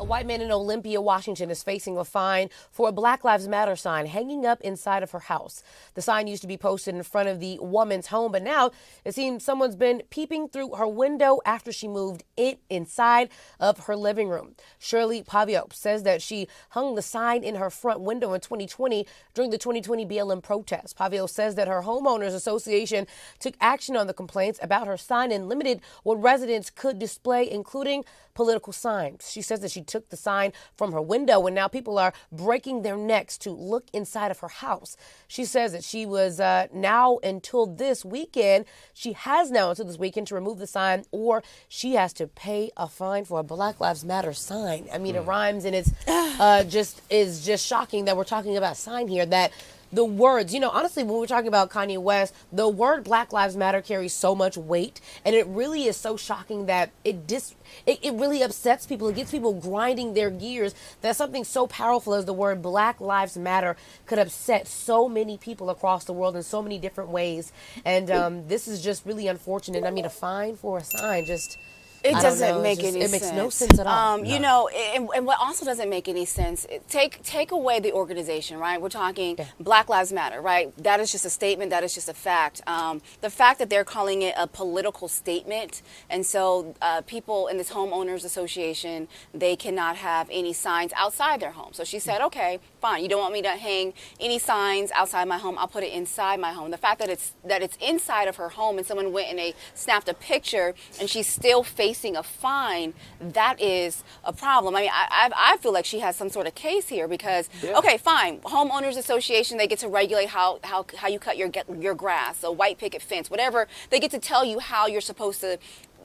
white man in Olympia, Washington is facing a fine for a Black Lives Matter sign hanging up inside of her house. The sign used to be posted in front of the woman's home, but now it seems someone's been peeping through her window after she moved inside of her living room. Shirley Pavio says that she hung the sign in her front window in 2020 during the 2020 BLM protest. Pavio says that her homeowners association took action on the complaints about her sign and limited what residents could display, including political signs. She says that she took the sign from her window and now people are breaking their necks to look inside of her house. She says that she was now until this weekend to remove the sign, or she has to pay a fine for a Black Lives Matter sign. I mean, it rhymes, and it's just shocking that we're talking about a sign here that the words, honestly, when we're talking about Kanye West, the word Black Lives Matter carries so much weight, and it really is so shocking that it really upsets people. It gets people grinding their gears that something so powerful as the word Black Lives Matter could upset so many people across the world in so many different ways. And this is just really unfortunate. I mean, a fine for a sign it doesn't make any sense. It makes no sense at all. And what also doesn't make any sense, take away the organization, right? We're talking Black Lives Matter, right? That is just a statement. That is just a fact. The fact that they're calling it a political statement, and so people in this homeowners association, they cannot have any signs outside their home. So she said, okay, fine. You don't want me to hang any signs outside my home. I'll put it inside my home. The fact that it's inside of her home and someone went and they snapped a picture and she's still facing a fine, that is a problem. I mean, I feel like she has some sort of case here because, okay, fine, homeowners association, they get to regulate how you cut your grass, a white picket fence, whatever. They get to tell you how you're supposed to,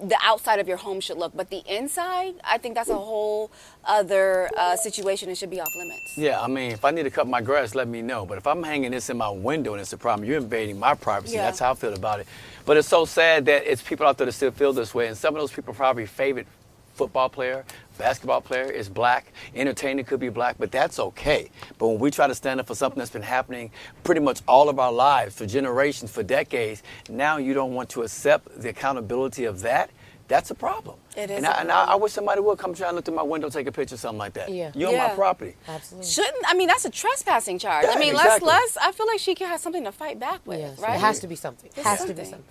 the outside of your home should look, but the inside, I think that's a whole other situation and should be off limits. Yeah, I mean, if I need to cut my grass, let me know. But if I'm hanging this in my window and it's a problem, you're invading my privacy. That's how I feel about it. But it's so sad that it's people out there that still feel this way, and some of those people probably favorite football player, basketball player is black, entertainer could be black, but that's okay. But when we try to stand up for something that's been happening pretty much all of our lives, for generations, for decades, now you don't want to accept the accountability of that, that's a problem. It is. And I wish somebody would come try and look through my window, take a picture, something like that. Yeah. You're on my property. Absolutely. That's a trespassing charge. Yeah, I mean, exactly. I feel like she has something to fight back with, Yes, right? it has to be something. It has to be something.